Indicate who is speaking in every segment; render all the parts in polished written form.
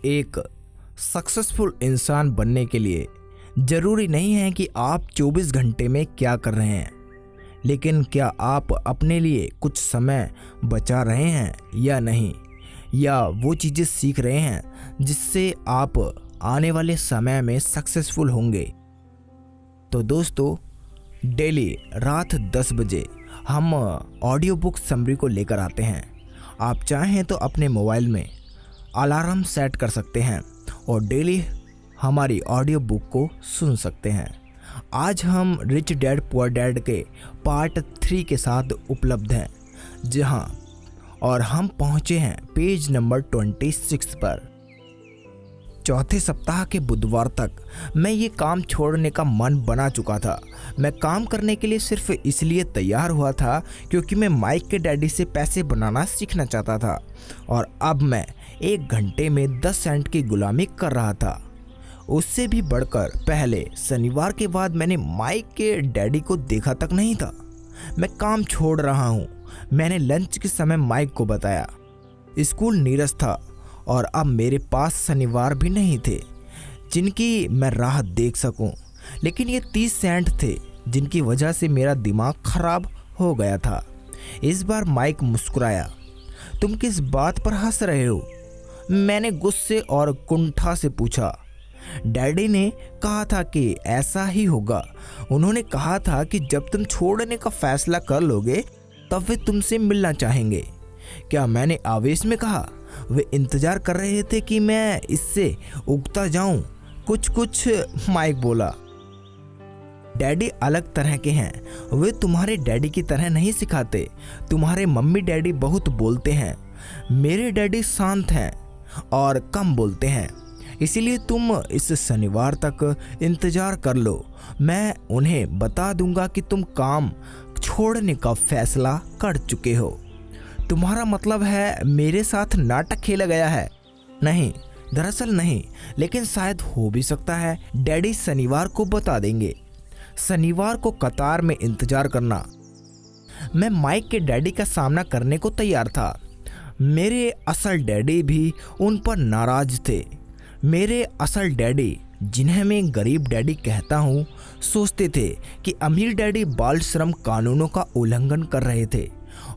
Speaker 1: एक सक्सेसफुल इंसान बनने के लिए ज़रूरी नहीं है कि आप 24 घंटे में क्या कर रहे हैं, लेकिन क्या आप अपने लिए कुछ समय बचा रहे हैं या नहीं, या वो चीज़ें सीख रहे हैं जिससे आप आने वाले समय में सक्सेसफुल होंगे। तो दोस्तों, डेली रात 10 बजे हम ऑडियो बुक समरी को लेकर आते हैं। आप चाहें तो अपने मोबाइल में अलार्म सेट कर सकते हैं और डेली हमारी ऑडियो बुक को सुन सकते हैं। आज हम रिच डैड पुअर डैड के पार्ट 3 के साथ उपलब्ध हैं, जहां और हम पहुंचे हैं पेज नंबर 26 पर। चौथे सप्ताह के बुधवार तक मैं ये काम छोड़ने का मन बना चुका था। मैं काम करने के लिए सिर्फ इसलिए तैयार हुआ था क्योंकि मैं माइक के डैडी से पैसे बनाना सीखना चाहता था, और अब मैं 1 घंटे में 10 सेंट की गुलामी कर रहा था। उससे भी बढ़कर पहले शनिवार के बाद मैंने माइक के डैडी को देखा तक नहीं था। मैं काम छोड़ रहा हूँ, मैंने लंच के समय माइक को बताया। स्कूल नीरस था और अब मेरे पास शनिवार भी नहीं थे जिनकी मैं राह देख सकूं, लेकिन ये 30 सेंट थे जिनकी वजह से मेरा दिमाग खराब हो गया था। इस बार माइक मुस्कुराया। तुम किस बात पर हंस रहे हो? मैंने गुस्से और कुंठा से पूछा। डैडी ने कहा था कि ऐसा ही होगा। उन्होंने कहा था कि जब तुम छोड़ने का फैसला कर लोगे तब वे तुमसे मिलना चाहेंगे। क्या मैंने आवेश में कहा? वे इंतजार कर रहे थे कि मैं इससे उगता जाऊं। कुछ माइक बोला। डैडी अलग तरह के हैं, वे तुम्हारे डैडी की तरह नहीं सिखाते। तुम्हारे मम्मी डैडी बहुत बोलते हैं, मेरे डैडी शांत हैं और कम बोलते हैं। इसीलिए तुम इस शनिवार तक इंतजार कर लो। मैं उन्हें बता दूंगा कि तुम काम छोड़ने का फैसला कर चुके हो। तुम्हारा मतलब है मेरे साथ नाटक खेला गया है? नहीं, दरअसल नहीं, लेकिन शायद हो भी सकता है। डैडी शनिवार को बता देंगे। शनिवार को कतार में इंतजार करना। मैं माइक के डैडी का सामना करने को तैयार था। मेरे असल डैडी भी उन पर नाराज थे। मेरे असल डैडी, जिन्हें मैं गरीब डैडी कहता हूँ, सोचते थे कि अमीर डैडी बाल श्रम कानूनों का उल्लंघन कर रहे थे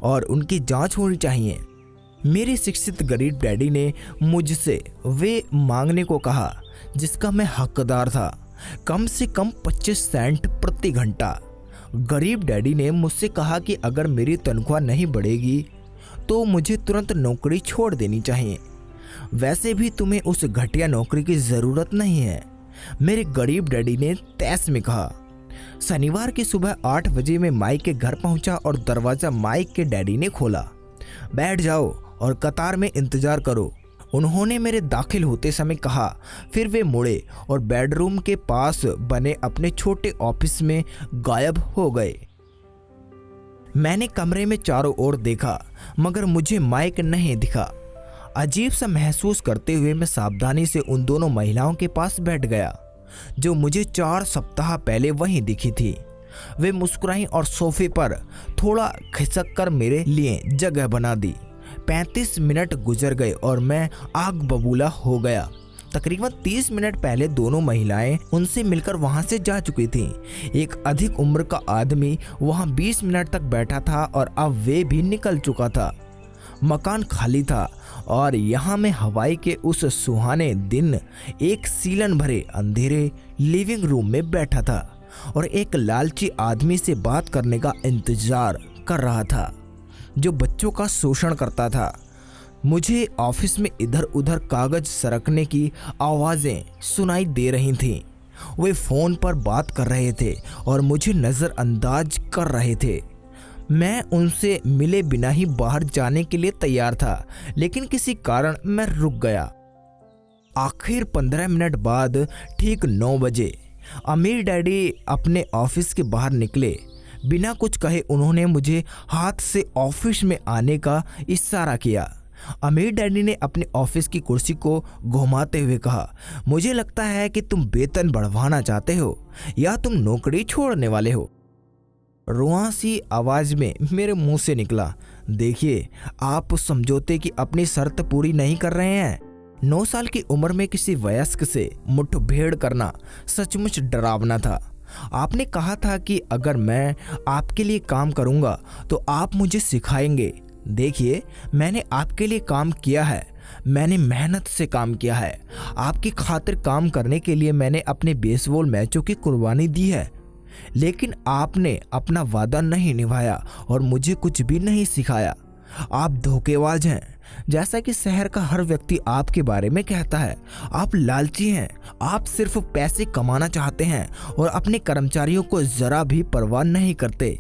Speaker 1: और उनकी जांच होनी चाहिए। मेरे शिक्षित गरीब डैडी ने मुझसे वे मांगने को कहा जिसका मैं हकदार था, कम से कम 25 सेंट प्रति घंटा। गरीब डैडी ने मुझसे कहा कि अगर मेरी तनख्वाह नहीं बढ़ेगी तो मुझे तुरंत नौकरी छोड़ देनी चाहिए। वैसे भी तुम्हें उस घटिया नौकरी की ज़रूरत नहीं है, मेरे गरीब डैडी ने तैस में कहा। शनिवार की सुबह 8 बजे मैं माइक के घर पहुंचा और दरवाज़ा माइक के डैडी ने खोला। बैठ जाओ और कतार में इंतज़ार करो, उन्होंने मेरे दाखिल होते समय कहा। फिर वे मुड़े और बेडरूम के पास बने अपने छोटे ऑफिस में गायब हो गए। मैंने कमरे में चारों ओर देखा, मगर मुझे माइक नहीं दिखा। अजीब सा महसूस करते हुए मैं सावधानी से उन दोनों महिलाओं के पास बैठ गया जो मुझे 4 सप्ताह पहले वहीं दिखी थी। वे मुस्कुराईं और सोफे पर थोड़ा खिसक कर मेरे लिए जगह बना दी। 35 मिनट गुजर गए और मैं आग बबूला हो गया। तकरीबन 30 मिनट पहले दोनों महिलाएं उनसे मिलकर वहां से जा चुकी थीं। एक अधिक उम्र का आदमी वहां 20 मिनट तक बैठा था और अब वे भी निकल चुका था। मकान खाली था और यहाँ मैं हवाई के उस सुहाने दिन एक सीलन भरे अंधेरे लिविंग रूम में बैठा था और एक लालची आदमी से बात करने का इंतजार कर रहा था जो बच्चों का शोषण करता था। मुझे ऑफिस में इधर उधर कागज सरकने की आवाज़ें सुनाई दे रही थीं। वे फ़ोन पर बात कर रहे थे और मुझे नज़रअंदाज कर रहे थे। मैं उनसे मिले बिना ही बाहर जाने के लिए तैयार था, लेकिन किसी कारण मैं रुक गया। आखिर 15 मिनट बाद ठीक 9 बजे अमीर डैडी अपने ऑफिस के बाहर निकले। बिना कुछ कहे उन्होंने मुझे हाथ से ऑफिस में आने का इशारा किया। अमीर डैडी ने अपने ऑफिस की कुर्सी को घुमाते हुए कहा, मुझे लगता है कि तुम वेतन बढ़वाना चाहते हो या तुम नौकरी छोड़ने वाले हो। रुआसी आवाज में मेरे मुंह से निकला, देखिए आप समझौते की अपनी शर्त पूरी नहीं कर रहे हैं। 9 साल की उम्र में किसी वयस्क से मुठभेड़ करना सचमुच डरावना था। आपने कहा था कि अगर मैं आपके लिए काम करूंगा तो आप मुझे सिखाएंगे। देखिए, मैंने आपके लिए काम किया है, मैंने मेहनत से काम किया है। आपकी खातिर काम करने के लिए मैंने अपने बेसबॉल मैचों की कुर्बानी दी है। लेकिन आपने अपना वादा नहीं निभाया और मुझे कुछ भी नहीं सिखाया। आप धोखेबाज हैं, जैसा कि शहर का हर व्यक्ति आपके बारे में कहता है। आप लालची हैं, आप सिर्फ पैसे कमाना चाहते हैं और अपने कर्मचारियों को जरा भी परवाह नहीं करते।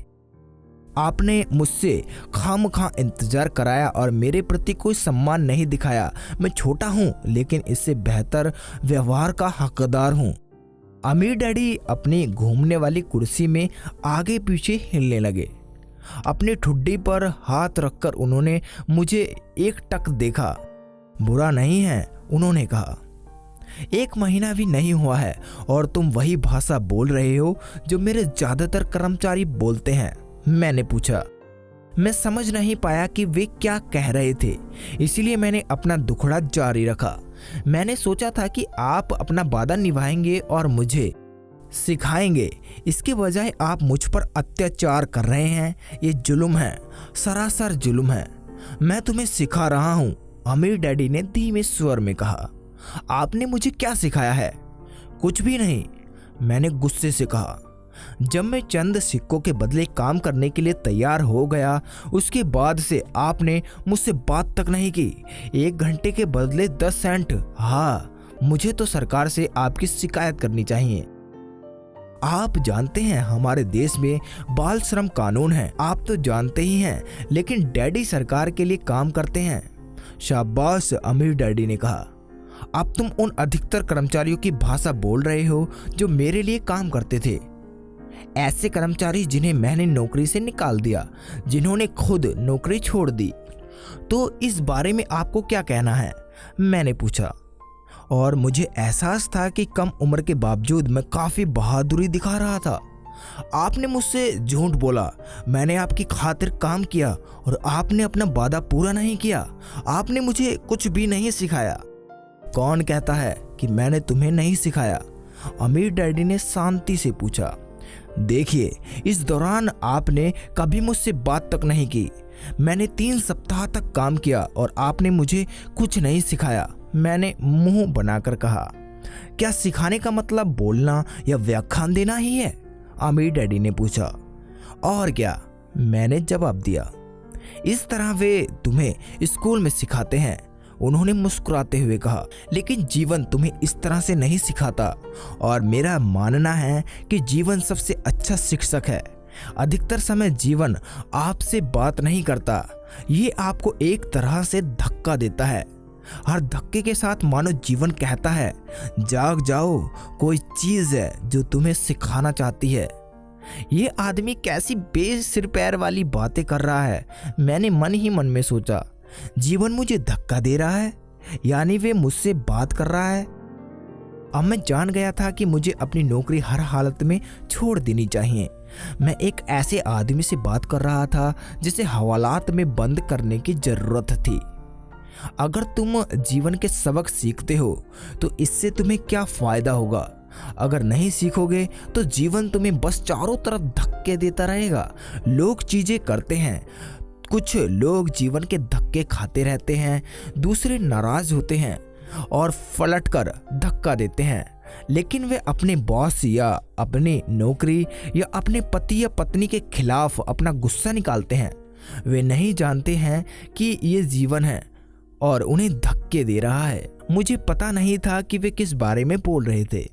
Speaker 1: आपने मुझसे खामखा इंतजार कराया और मेरे प्रति कोई सम्मान नहीं दिखाया। मैं छोटा हूँ लेकिन इससे बेहतर व्यवहार का हकदार हूँ। अमीर डैडी अपनी घूमने वाली कुर्सी में आगे पीछे हिलने लगे। अपनी ठुड्डी पर हाथ रखकर उन्होंने मुझे एक टक देखा। बुरा नहीं है, उन्होंने कहा। 1 महीना भी नहीं हुआ है और तुम वही भाषा बोल रहे हो जो मेरे ज्यादातर कर्मचारी बोलते हैं। मैंने पूछा। मैं समझ नहीं पाया कि वे क्या कह रहे थे, इसलिए मैंने अपना दुखड़ा जारी रखा। मैंने सोचा था कि आप अपना वादा निभाएंगे और मुझे सिखाएंगे। इसके बजाय आप मुझ पर अत्याचार कर रहे हैं। ये जुल्म है, सरासर जुल्म है। मैं तुम्हें सिखा रहा हूँ, अमीर डैडी ने धीमे स्वर में कहा। आपने मुझे क्या सिखाया है? कुछ भी नहीं, मैंने गुस्से से कहा। जब मैं चंद सिक्कों के बदले काम करने के लिए तैयार हो गया, उसके बाद से आपने मुझसे बात तक नहीं की। 1 घंटे के बदले 10 सेंट। हाँ, मुझे तो सरकार से आपकी शिकायत करनी चाहिए। आप जानते हैं हमारे देश में बाल श्रम कानून है, आप तो जानते ही हैं, लेकिन डैडी सरकार के लिए काम करते हैं। शाबाश, अमीर डैडी ने कहा। अब तुम उन अधिकतर कर्मचारियों की भाषा बोल रहे हो जो मेरे लिए काम करते थे। ऐसे कर्मचारी जिन्हें मैंने नौकरी से निकाल दिया, जिन्होंने खुद नौकरी छोड़ दी। तो इस बारे में आपको क्या कहना है? मैंने पूछा और मुझे एहसास था कि कम उम्र के बावजूद मैं काफी बहादुरी दिखा रहा था। आपने मुझसे झूठ बोला, मैंने आपकी खातिर काम किया और आपने अपना वादा पूरा नहीं किया। आपने मुझे कुछ भी नहीं सिखाया। कौन कहता है कि मैंने तुम्हें नहीं सिखाया? अमीर डैडी ने शांति से पूछा। देखिए, इस दौरान आपने कभी मुझसे बात तक नहीं की। मैंने 3 सप्ताह तक काम किया और आपने मुझे कुछ नहीं सिखाया। मैंने मुंह बनाकर कहा। क्या सिखाने का मतलब बोलना या व्याख्यान देना ही है? अमीर डैडी ने पूछा। और क्या, मैंने जवाब दिया। इस तरह वे तुम्हें स्कूल में सिखाते हैं, उन्होंने मुस्कुराते हुए कहा। लेकिन जीवन तुम्हें इस तरह से नहीं सिखाता और मेरा मानना है कि जीवन सबसे अच्छा शिक्षक है। अधिकतर समय जीवन आपसे बात नहीं करता, ये आपको एक तरह से धक्का देता है। हर धक्के के साथ मानो जीवन कहता है, जाग जाओ, कोई चीज है जो तुम्हें सिखाना चाहती है। ये आदमी कैसी बेसिर पैर वाली बातें कर रहा है, मैंने मन ही मन में सोचा। जीवन मुझे धक्का दे रहा है, यानी वे मुझसे बात कर रहा है। अब मैं जान गया था कि मुझे अपनी नौकरी हर हालत में छोड़ देनी चाहिए। मैं एक ऐसे आदमी से बात कर रहा था जिसे हवालात में बंद करने की जरूरत थी। अगर तुम जीवन के सबक सीखते हो तो इससे तुम्हें क्या फायदा होगा? अगर नहीं सीखोगे तो जीवन तुम्हें बस चारों तरफ धक्के देता रहेगा। लोग चीजें करते हैं, कुछ लोग जीवन के धक्के खाते रहते हैं, दूसरे नाराज होते हैं और पलटकर धक्का देते हैं। लेकिन वे अपने बॉस या अपनी नौकरी या अपने पति या पत्नी के खिलाफ अपना गुस्सा निकालते हैं। वे नहीं जानते हैं कि ये जीवन है और उन्हें धक्के दे रहा है। मुझे पता नहीं था कि वे किस बारे में बोल रहे थे।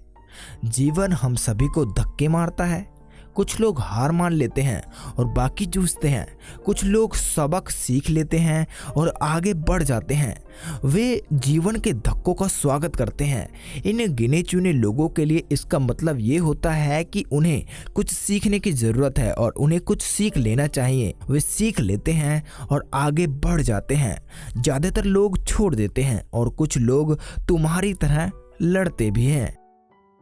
Speaker 1: जीवन हम सभी को धक्के मारता है। कुछ लोग हार मान लेते हैं और बाकी जूझते हैं। कुछ लोग सबक सीख लेते हैं और आगे बढ़ जाते हैं। वे जीवन के धक्कों का स्वागत करते हैं। इन गिने चुने लोगों के लिए इसका मतलब ये होता है कि उन्हें कुछ सीखने की ज़रूरत है और उन्हें कुछ सीख लेना चाहिए। वे सीख लेते हैं और आगे बढ़ जाते हैं। ज़्यादातर लोग छोड़ देते हैं और कुछ लोग तुम्हारी तरह लड़ते भी हैं।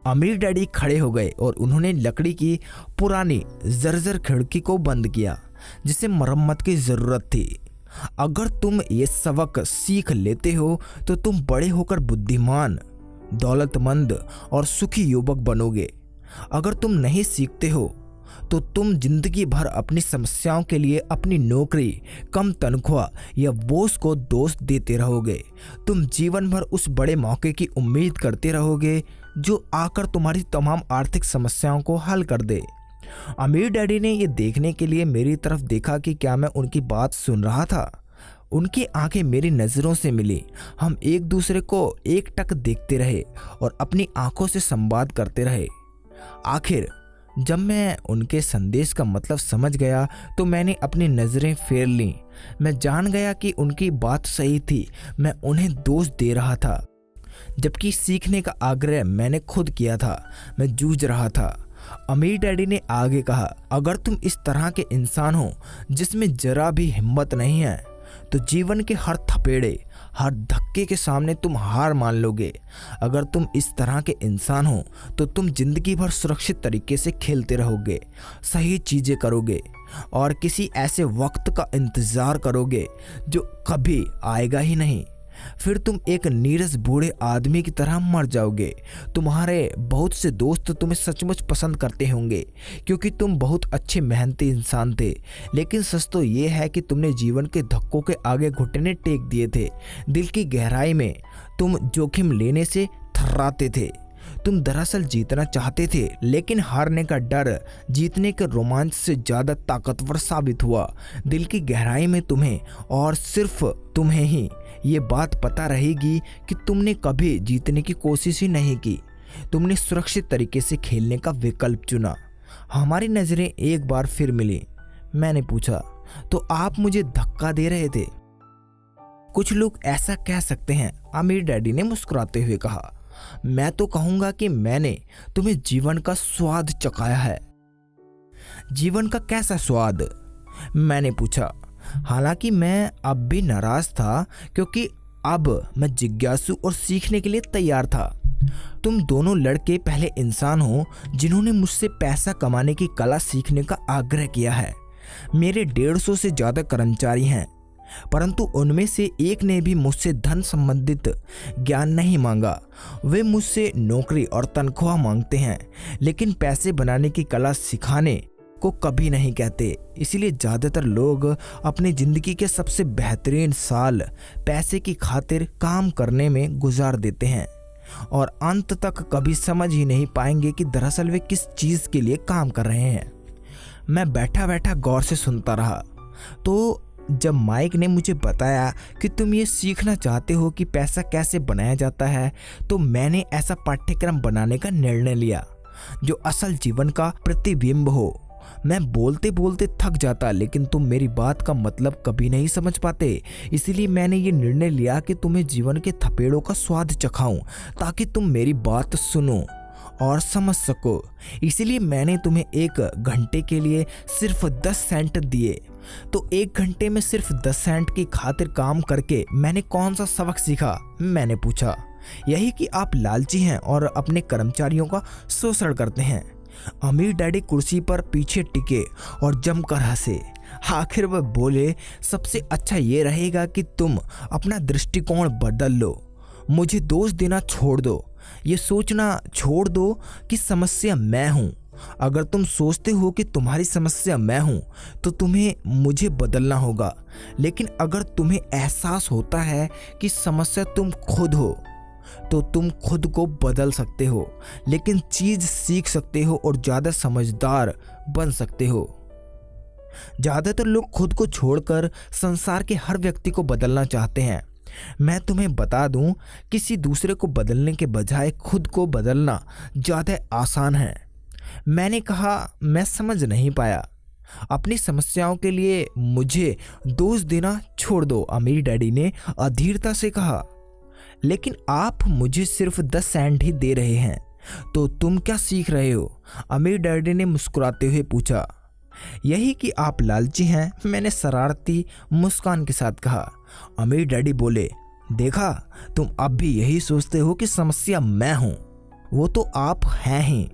Speaker 1: अमीर डैडी खड़े हो गए और उन्होंने लकड़ी की पुरानी जर्जर खिड़की को बंद किया जिसे मरम्मत की ज़रूरत थी। अगर तुम ये सबक सीख लेते हो तो तुम बड़े होकर बुद्धिमान, दौलतमंद और सुखी युवक बनोगे। अगर तुम नहीं सीखते हो तो तुम जिंदगी भर अपनी समस्याओं के लिए अपनी नौकरी, कम तनख्वाह या बॉस को दोष देते रहोगे। तुम जीवन भर उस बड़े मौके की उम्मीद करते रहोगे जो आकर तुम्हारी तमाम आर्थिक समस्याओं को हल कर दे। अमीर डैडी ने ये देखने के लिए मेरी तरफ देखा कि क्या मैं उनकी बात सुन रहा था। उनकी आंखें मेरी नज़रों से मिली। हम एक दूसरे को एकटक देखते रहे और अपनी आंखों से संवाद करते रहे। आखिर जब मैं उनके संदेश का मतलब समझ गया तो मैंने अपनी नज़रें फेर लीं। मैं जान गया कि उनकी बात सही थी। मैं उन्हें दोष दे रहा था, जबकि सीखने का आग्रह मैंने खुद किया था। मैं जूझ रहा था। अमीर डैडी ने आगे कहा, अगर तुम इस तरह के इंसान हो जिसमें जरा भी हिम्मत नहीं है तो जीवन के हर थपेड़े, हर धक्के के सामने तुम हार मान लोगे। अगर तुम इस तरह के इंसान हो तो तुम जिंदगी भर सुरक्षित तरीके से खेलते रहोगे, सही चीज़ें करोगे और किसी ऐसे वक्त का इंतज़ार करोगे जो कभी आएगा ही नहीं। फिर तुम एक नीरस बूढ़े आदमी की तरह मर जाओगे। तुम्हारे बहुत से दोस्त तुम्हें सचमुच पसंद करते होंगे क्योंकि तुम बहुत अच्छे मेहनती इंसान थे, लेकिन सच तो ये है कि तुमने जीवन के धक्कों के आगे घुटने टेक दिए थे। दिल की गहराई में तुम जोखिम लेने से थर्राते थे। तुम दरअसल जीतना चाहते थे, लेकिन हारने का डर जीतने के रोमांच से ज़्यादा ताकतवर साबित हुआ। दिल की गहराई में तुम्हें और सिर्फ तुम्हें ही ये बात पता रहेगी कि तुमने कभी जीतने की कोशिश ही नहीं की। तुमने सुरक्षित तरीके से खेलने का विकल्प चुना। हमारी नज़रें एक बार फिर मिली। मैंने पूछा, तो आप मुझे धक्का दे रहे थे? कुछ लोग ऐसा कह सकते हैं, अमीर डैडी ने मुस्कुराते हुए कहा। मैं तो कहूँगा कि मैंने तुम्हें जीवन का स्वाद चखाया है। जीवन का कैसा स्वाद? मैंने पूछा। हालांकि मैं अब भी नाराज था क्योंकि अब मैं जिज्ञासु और सीखने के लिए तैयार था। तुम दोनों लड़के पहले इंसान हो जिन्होंने मुझसे पैसा कमाने की कला सीखने का आग्रह किया है। मेरे 150 से ज़्यादा कर्मचारी हैं, परंतु उनमें से एक ने भी मुझसे धन संबंधित ज्ञान नहीं मांगा। वे मुझसे नौकरी और तनख्वाह मांगते हैं, लेकिन पैसे बनाने की कला सिखाने को कभी नहीं कहते। इसलिए ज़्यादातर लोग अपनी ज़िंदगी के सबसे बेहतरीन साल पैसे की खातिर काम करने में गुजार देते हैं और अंत तक कभी समझ ही नहीं पाएंगे कि दरअसल वे किस चीज़ के लिए काम कर रहे हैं। मैं बैठा बैठा गौर से सुनता रहा। तो जब माइक ने मुझे बताया कि तुम ये सीखना चाहते हो कि पैसा कैसे बनाया जाता है, तो मैंने ऐसा पाठ्यक्रम बनाने का निर्णय लिया जो असल जीवन का प्रतिबिंब हो। मैं बोलते बोलते थक जाता, लेकिन तुम मेरी बात का मतलब कभी नहीं समझ पाते। इसलिए मैंने ये निर्णय लिया कि तुम्हें जीवन के थपेड़ों का स्वाद चखाऊं ताकि तुम मेरी बात सुनो और समझ सको। इसलिए मैंने तुम्हें 1 घंटे के लिए सिर्फ 10 सेंट दिए। तो 1 घंटे में सिर्फ 10 सेंट की खातिर काम करके मैंने कौन सा सबक सीखा? मैंने पूछा। यही कि आप लालची हैं और अपने कर्मचारियों का शोषण करते हैं। अमीर डैडी कुर्सी पर पीछे टिके और जमकर हंसे। आखिर वह बोले, सबसे अच्छा ये रहेगा कि तुम अपना दृष्टिकोण बदल लो। मुझे दोष देना छोड़ दो। ये सोचना छोड़ दो कि समस्या मैं हूँ। अगर तुम सोचते हो कि तुम्हारी समस्या मैं हूँ तो तुम्हें मुझे बदलना होगा। लेकिन अगर तुम्हें एहसास होता है कि समस्या तुम खुद हो तो तुम खुद को बदल सकते हो, लेकिन चीज़ सीख सकते हो और ज़्यादा समझदार बन सकते हो। ज़्यादातर लोग खुद को छोड़कर संसार के हर व्यक्ति को बदलना चाहते हैं। मैं तुम्हें बता दूं, किसी दूसरे को बदलने के बजाय खुद को बदलना ज़्यादा आसान है। मैंने कहा, मैं समझ नहीं पाया। अपनी समस्याओं के लिए मुझे दोष देना छोड़ दो, अमीर डैडी ने अधीरता से कहा। लेकिन आप मुझे सिर्फ 10 सेंट ही दे रहे हैं, तो तुम क्या सीख रहे हो? अमीर डैडी ने मुस्कुराते हुए पूछा। यही कि आप लालची हैं, मैंने शरारती मुस्कान के साथ कहा। अमीर डैडी बोले, देखा, तुम अब भी यही सोचते हो कि समस्या मैं हूँ। वो तो आप हैं ही।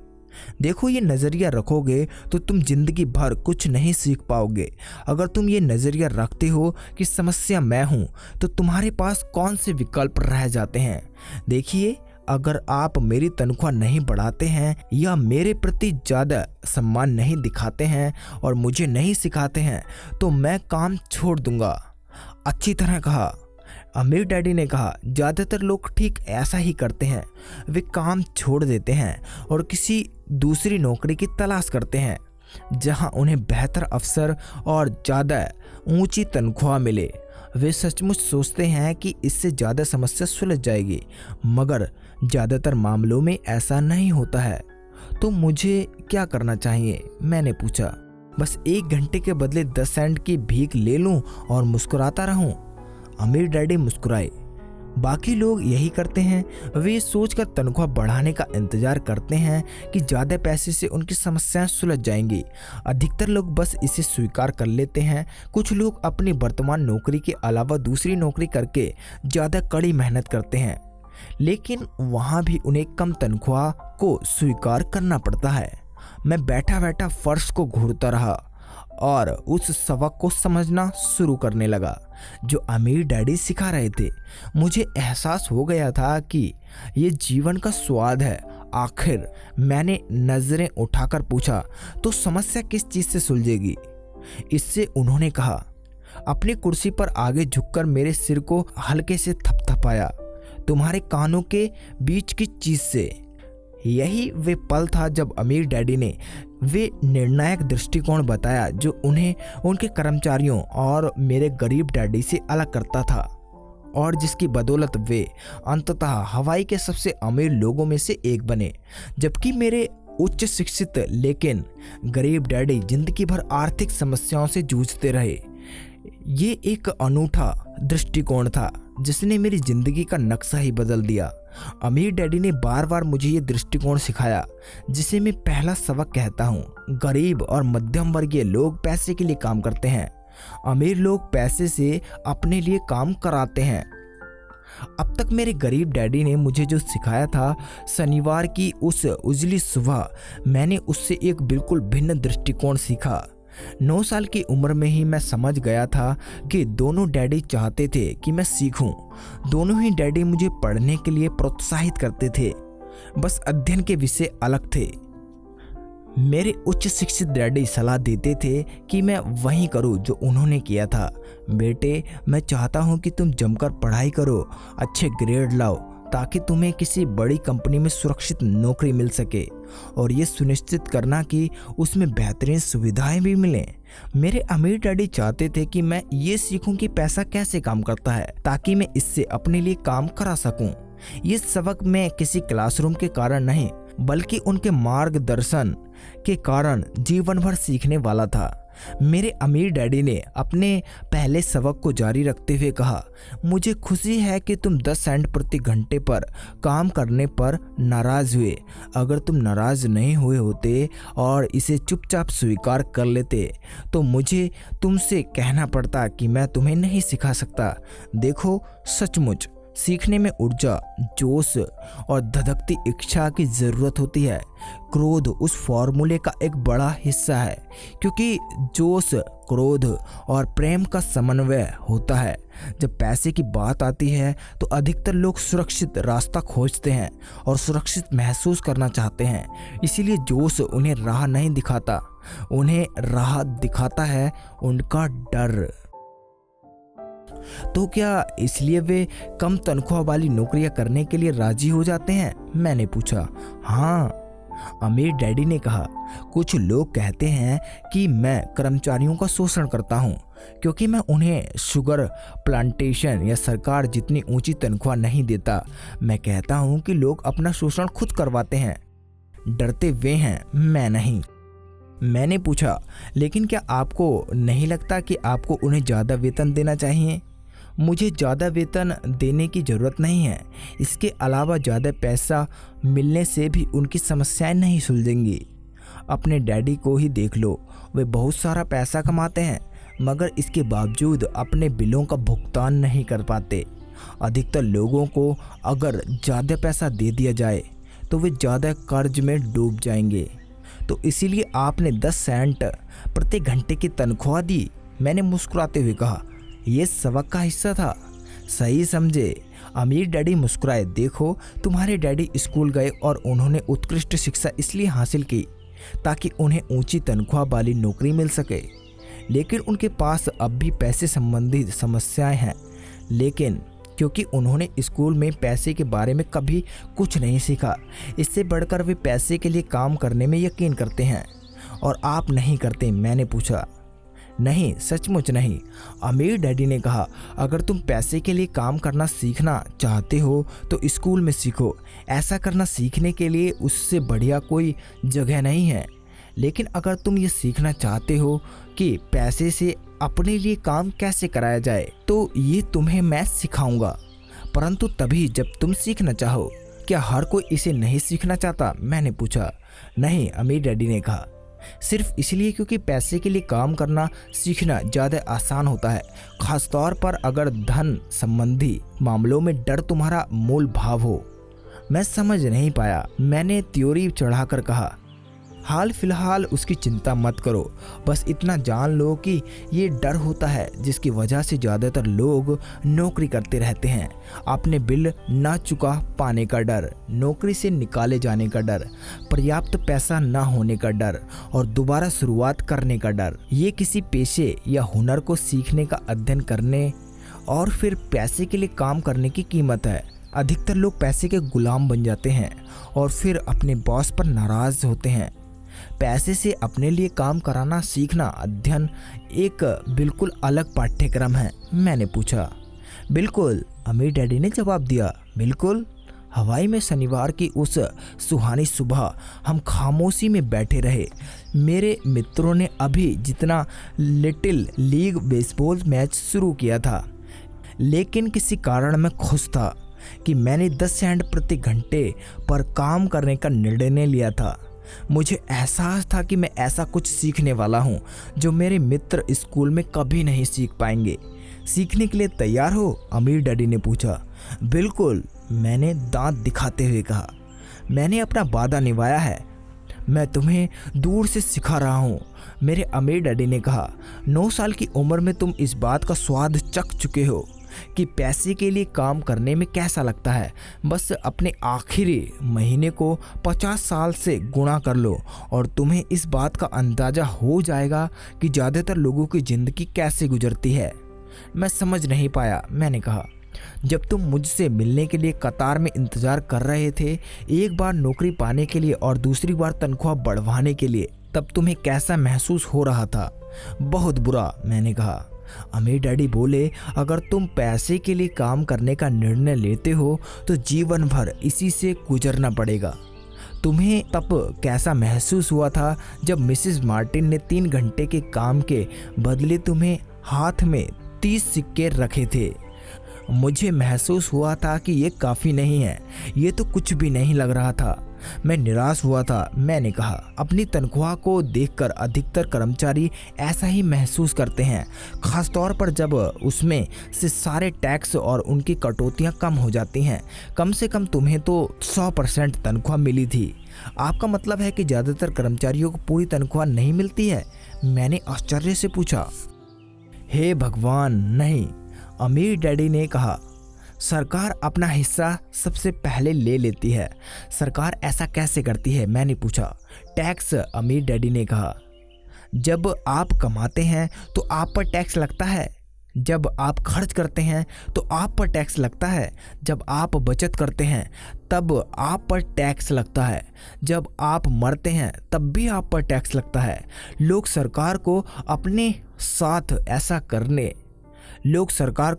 Speaker 1: देखो, ये नज़रिया रखोगे तो तुम जिंदगी भर कुछ नहीं सीख पाओगे। अगर तुम ये नज़रिया रखते हो कि समस्या मैं हूँ, तो तुम्हारे पास कौन से विकल्प रह जाते हैं। देखिए, अगर आप मेरी तनख्वाह नहीं बढ़ाते हैं या मेरे प्रति ज़्यादा सम्मान नहीं दिखाते हैं और मुझे नहीं सिखाते हैं, तो मैं काम छोड़ दूंगा। अच्छी तरह कहा। अमीर डैडी ने कहा, ज़्यादातर लोग ठीक ऐसा ही करते हैं। वे काम छोड़ देते हैं और किसी दूसरी नौकरी की तलाश करते हैं जहां उन्हें बेहतर अवसर और ज़्यादा ऊंची तनख्वाह मिले। वे सचमुच सोचते हैं कि इससे ज़्यादा समस्या सुलझ जाएगी, मगर ज़्यादातर मामलों में ऐसा नहीं होता है। तो मुझे क्या करना चाहिए? मैंने पूछा। बस 1 घंटे के बदले 10 सेंट की भीख ले लूं और मुस्कुराता रहूं? अमीर डैडी मुस्कुराए। बाकी लोग यही करते हैं। वे सोचकर तनख्वाह बढ़ाने का इंतजार करते हैं कि ज़्यादा पैसे से उनकी समस्याएं सुलझ जाएंगी। अधिकतर लोग बस इसे स्वीकार कर लेते हैं। कुछ लोग अपनी वर्तमान नौकरी के अलावा दूसरी नौकरी करके ज़्यादा कड़ी मेहनत करते हैं, लेकिन वहाँ भी उन्हें कम तनख्वाह को स्वीकार करना पड़ता है। मैं बैठा बैठा फर्श को घूरता रहा और उस सबक को समझना शुरू करने लगा जो अमीर डैडी सिखा रहे थे। मुझे एहसास हो गया था कि ये जीवन का स्वाद है। आखिर मैंने नज़रें उठाकर पूछा, तो समस्या किस चीज़ से सुलझेगी? इससे उन्होंने कहा। अपनी कुर्सी पर आगे झुककर मेरे सिर को हल्के से थपथपाया। तुम्हारे कानों के बीच की चीज़ से। यही वे पल था जब अमीर डैडी ने वे निर्णायक दृष्टिकोण बताया जो उन्हें उनके कर्मचारियों और मेरे गरीब डैडी से अलग करता था, और जिसकी बदौलत वे अंततः हवाई के सबसे अमीर लोगों में से एक बने। जबकि मेरे उच्च शिक्षित लेकिन गरीब डैडी जिंदगी भर आर्थिक समस्याओं से जूझते रहे। ये एक अनूठा दृष्टिकोण था जिसने मेरी जिंदगी का नक्शा ही बदल दिया। अमीर डैडी ने बार बार मुझे ये दृष्टिकोण सिखाया जिसे मैं पहला सबक कहता हूँ। गरीब और मध्यम वर्गीय लोग पैसे के लिए काम करते हैं, अमीर लोग पैसे से अपने लिए काम कराते हैं। अब तक मेरे गरीब डैडी ने मुझे जो सिखाया था, शनिवार की उस उजली सुबह मैंने उससे एक बिल्कुल भिन्न दृष्टिकोण सीखा। 9 साल की उम्र में ही मैं समझ गया था कि दोनों डैडी चाहते थे कि मैं सीखूं। दोनों ही डैडी मुझे पढ़ने के लिए प्रोत्साहित करते थे, बस अध्ययन के विषय अलग थे। मेरे उच्च शिक्षित डैडी सलाह देते थे कि मैं वही करूं जो उन्होंने किया था। बेटे, मैं चाहता हूं कि तुम जमकर पढ़ाई करो, अच्छे ग्रेड लाओ, ताकि तुम्हें किसी बड़ी कंपनी में सुरक्षित नौकरी मिल सके, और ये सुनिश्चित करना कि उसमें बेहतरीन सुविधाएं भी मिलें। मेरे अमीर डैडी चाहते थे कि मैं ये सीखूं कि पैसा कैसे काम करता है, ताकि मैं इससे अपने लिए काम करा सकूं। ये सबक मैं किसी क्लासरूम के कारण नहीं, बल्कि उनके मार्गदर्शन के कारण जीवन भर सीखने वाला था। मेरे अमीर डैडी ने अपने पहले सबक को जारी रखते हुए कहा, मुझे खुशी है कि तुम 10 सेंट प्रति घंटे पर काम करने पर नाराज हुए। अगर तुम नाराज नहीं हुए होते और इसे चुपचाप स्वीकार कर लेते, तो मुझे तुमसे कहना पड़ता कि मैं तुम्हें नहीं सिखा सकता। देखो, सचमुच सीखने में ऊर्जा, जोश और धधकती इच्छा की ज़रूरत होती है। क्रोध उस फॉर्मूले का एक बड़ा हिस्सा है, क्योंकि जोश, क्रोध और प्रेम का समन्वय होता है। जब पैसे की बात आती है तो अधिकतर लोग सुरक्षित रास्ता खोजते हैं और सुरक्षित महसूस करना चाहते हैं। इसीलिए जोश उन्हें राह नहीं दिखाता, उन्हें राह दिखाता है उनका डर। तो क्या इसलिए वे कम तनख्वाह वाली नौकरियां करने के लिए राजी हो जाते हैं? मैंने पूछा। हाँ, अमीर डैडी ने कहा। कुछ लोग कहते हैं कि मैं कर्मचारियों का शोषण करता हूँ क्योंकि मैं उन्हें शुगर प्लांटेशन या सरकार जितनी ऊंची तनख्वाह नहीं देता। मैं कहता हूँ कि लोग अपना शोषण खुद करवाते हैं, डरते वे हैं, मैं नहीं। मैंने पूछा, लेकिन क्या आपको नहीं लगता कि आपको उन्हें ज़्यादा वेतन देना चाहिए? मुझे ज़्यादा वेतन देने की ज़रूरत नहीं है। इसके अलावा ज़्यादा पैसा मिलने से भी उनकी समस्याएं नहीं सुलझेंगी। अपने डैडी को ही देख लो, वे बहुत सारा पैसा कमाते हैं मगर इसके बावजूद अपने बिलों का भुगतान नहीं कर पाते। अधिकतर लोगों को अगर ज़्यादा पैसा दे दिया जाए तो वे ज़्यादा कर्ज में डूब जाएंगे। तो इसीलिए आपने 10 सेंट प्रति घंटे की तनख्वाह दी। मैंने मुस्कुराते हुए कहा, यह सबक का हिस्सा था। सही समझे। अमीर डैडी मुस्कुराए। देखो, तुम्हारे डैडी स्कूल गए और उन्होंने उत्कृष्ट शिक्षा इसलिए हासिल की ताकि उन्हें ऊंची तनख्वाह वाली नौकरी मिल सके, लेकिन उनके पास अब भी पैसे संबंधी समस्याएं हैं। लेकिन क्योंकि उन्होंने स्कूल में पैसे के बारे में कभी कुछ नहीं सीखा, इससे बढ़कर वे पैसे के लिए काम करने में यकीन करते हैं। और आप नहीं करते? मैंने पूछा। नहीं, सचमुच नहीं, अमीर डैडी ने कहा। अगर तुम पैसे के लिए काम करना सीखना चाहते हो तो स्कूल में सीखो। ऐसा करना सीखने के लिए उससे बढ़िया कोई जगह नहीं है। लेकिन अगर तुम ये सीखना चाहते हो कि पैसे से अपने लिए काम कैसे कराया जाए, तो ये तुम्हें मैं सिखाऊंगा, परंतु तभी जब तुम सीखना चाहो। क्या हर कोई इसे नहीं सीखना चाहता? मैंने पूछा। नहीं, अमीर डैडी ने कहा, सिर्फ इसलिए क्योंकि पैसे के लिए काम करना सीखना ज़्यादा आसान होता है, खासतौर पर अगर धन संबंधी मामलों में डर तुम्हारा मूल भाव हो। मैं समझ नहीं पाया। मैंने त्योरी चढ़ाकर कहा, हाल फिलहाल उसकी चिंता मत करो, बस इतना जान लो कि ये डर होता है जिसकी वजह से ज़्यादातर लोग नौकरी करते रहते हैं। आपने बिल ना चुका पाने का डर, नौकरी से निकाले जाने का डर, पर्याप्त पैसा ना होने का डर और दोबारा शुरुआत करने का डर। ये किसी पेशे या हुनर को सीखने का अध्ययन करने और फिर पैसे के लिए काम करने की कीमत है। अधिकतर लोग पैसे के गुलाम बन जाते हैं और फिर अपने बॉस पर नाराज़ होते हैं। पैसे से अपने लिए काम कराना सीखना अध्ययन एक बिल्कुल अलग पाठ्यक्रम है। मैंने पूछा। बिल्कुल, अमीर डैडी ने जवाब दिया। बिल्कुल। हवाई में शनिवार की उस सुहानी सुबह हम खामोशी में बैठे रहे। मेरे मित्रों ने अभी जितना लिटिल लीग बेसबॉल मैच शुरू किया था, लेकिन किसी कारण मैं खुश था कि मैंने 10 सेंट प्रति घंटे पर काम करने का निर्णय लिया था। मुझे एहसास था कि मैं ऐसा कुछ सीखने वाला हूँ जो मेरे मित्र स्कूल में कभी नहीं सीख पाएंगे। सीखने के लिए तैयार हो? अमीर डैडी ने पूछा। बिल्कुल, मैंने दांत दिखाते हुए कहा। मैंने अपना वादा निभाया है, मैं तुम्हें दूर से सिखा रहा हूँ। मेरे अमीर डैडी ने कहा, 9 साल की उम्र में तुम इस बात का स्वाद चख चुके हो कि पैसे के लिए काम करने में कैसा लगता है। बस अपने आखिरी महीने को 50 साल से गुणा कर लो और तुम्हें इस बात का अंदाज़ा हो जाएगा कि ज़्यादातर लोगों की ज़िंदगी कैसे गुजरती है। मैं समझ नहीं पाया। मैंने कहा, जब तुम मुझसे मिलने के लिए कतार में इंतज़ार कर रहे थे, एक बार नौकरी पाने के लिए और दूसरी बार तनख्वाह बढ़वाने के लिए, तब तुम्हें कैसा महसूस हो रहा था? बहुत बुरा, मैंने कहा। अमीर डैडी बोले, अगर तुम पैसे के लिए काम करने का निर्णय लेते हो तो जीवन भर इसी से गुजरना पड़ेगा। तुम्हें तब कैसा महसूस हुआ था जब मिसेस मार्टिन ने 3 घंटे के काम के बदले तुम्हें हाथ में 30 सिक्के रखे थे? मुझे महसूस हुआ था कि ये काफ़ी नहीं है, ये तो कुछ भी नहीं लग रहा था। मैं निराश हुआ था। मैंने कहा, अपनी तनख्वाह को देखकर अधिकतर कर्मचारी ऐसा ही महसूस करते हैं, खासतौर पर जब उसमें से सारे टैक्स और उनकी कटौतियां कम हो जाती हैं। कम से कम तुम्हें तो 100% तनख्वाह मिली थी। आपका मतलब है कि ज़्यादातर कर्मचारियों को पूरी तनख्वाह नहीं मिलती है? मैंने आश्चर्य से पूछा। हे भगवान, नहीं, अमीर डैडी ने कहा। सरकार अपना हिस्सा सबसे पहले ले लेती है। सरकार ऐसा कैसे करती है? मैंने पूछा। टैक्स, अमीर डैडी ने कहा। जब आप कमाते हैं तो आप पर टैक्स लगता है, जब आप खर्च करते हैं तो आप पर टैक्स लगता है, जब आप बचत करते हैं तब आप पर टैक्स लगता है, जब आप मरते हैं तब भी आप पर टैक्स लगता है। लोग सरकार को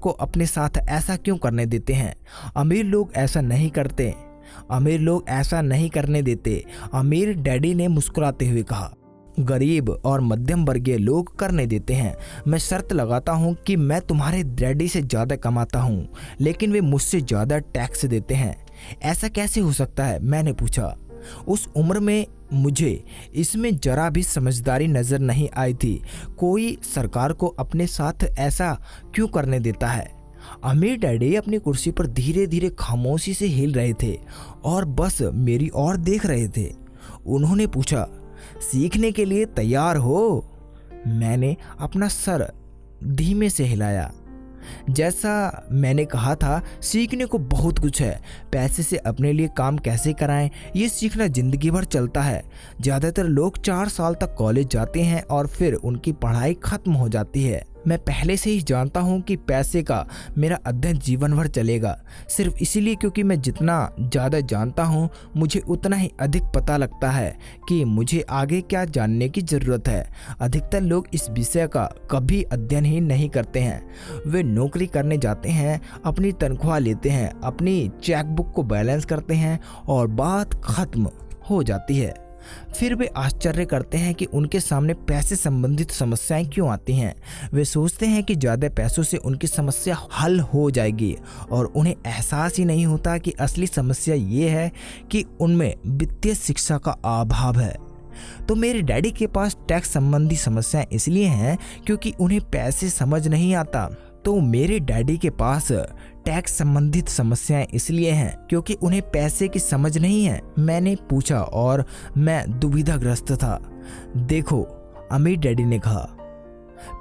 Speaker 1: अपने साथ ऐसा क्यों करने देते हैं? अमीर लोग ऐसा नहीं करते। अमीर लोग ऐसा नहीं करने देते, अमीर डैडी ने मुस्कुराते हुए कहा। गरीब और मध्यम वर्गीय लोग करने देते हैं। मैं शर्त लगाता हूँ कि मैं तुम्हारे डैडी से ज़्यादा कमाता हूँ, लेकिन वे मुझसे ज़्यादा टैक्स देते हैं। ऐसा कैसे हो सकता है? मैंने पूछा। उस उम्र में मुझे इसमें जरा भी समझदारी नज़र नहीं आई थी। कोई सरकार को अपने साथ ऐसा क्यों करने देता है? अमीर डैडी अपनी कुर्सी पर धीरे धीरे खामोशी से हिल रहे थे और बस मेरी ओर देख रहे थे। उन्होंने पूछा, सीखने के लिए तैयार हो? मैंने अपना सर धीमे से हिलाया। जैसा मैंने कहा था, सीखने को बहुत कुछ है। पैसे से अपने लिए काम कैसे कराएं, ये सीखना जिंदगी भर चलता है। ज़्यादातर लोग 4 साल तक कॉलेज जाते हैं और फिर उनकी पढ़ाई खत्म हो जाती है। मैं पहले से ही जानता हूँ कि पैसे का मेरा अध्ययन जीवन भर चलेगा, सिर्फ इसीलिए क्योंकि मैं जितना ज़्यादा जानता हूँ मुझे उतना ही अधिक पता लगता है कि मुझे आगे क्या जानने की ज़रूरत है। अधिकतर लोग इस विषय का कभी अध्ययन ही नहीं करते हैं। वे नौकरी करने जाते हैं, अपनी तनख्वाह लेते हैं, अपनी चेकबुक को बैलेंस करते हैं और बात खत्म हो जाती है। फिर वे आश्चर्य करते हैं कि उनके सामने पैसे संबंधित समस्याएं क्यों आती हैं। वे सोचते हैं कि ज़्यादा पैसों से उनकी समस्या हल हो जाएगी और उन्हें एहसास ही नहीं होता कि असली समस्या ये है कि उनमें वित्तीय शिक्षा का अभाव है। तो मेरे डैडी के पास टैक्स संबंधी समस्याएं इसलिए हैं क्योंकि उन्हें पैसे समझ नहीं आता। तो मेरे डैडी के पास टैक्स संबंधित समस्याएं इसलिए हैं क्योंकि उन्हें पैसे की समझ नहीं है। मैंने पूछा और मैं दुविधाग्रस्त था। देखो, अमीर डैडी ने कहा,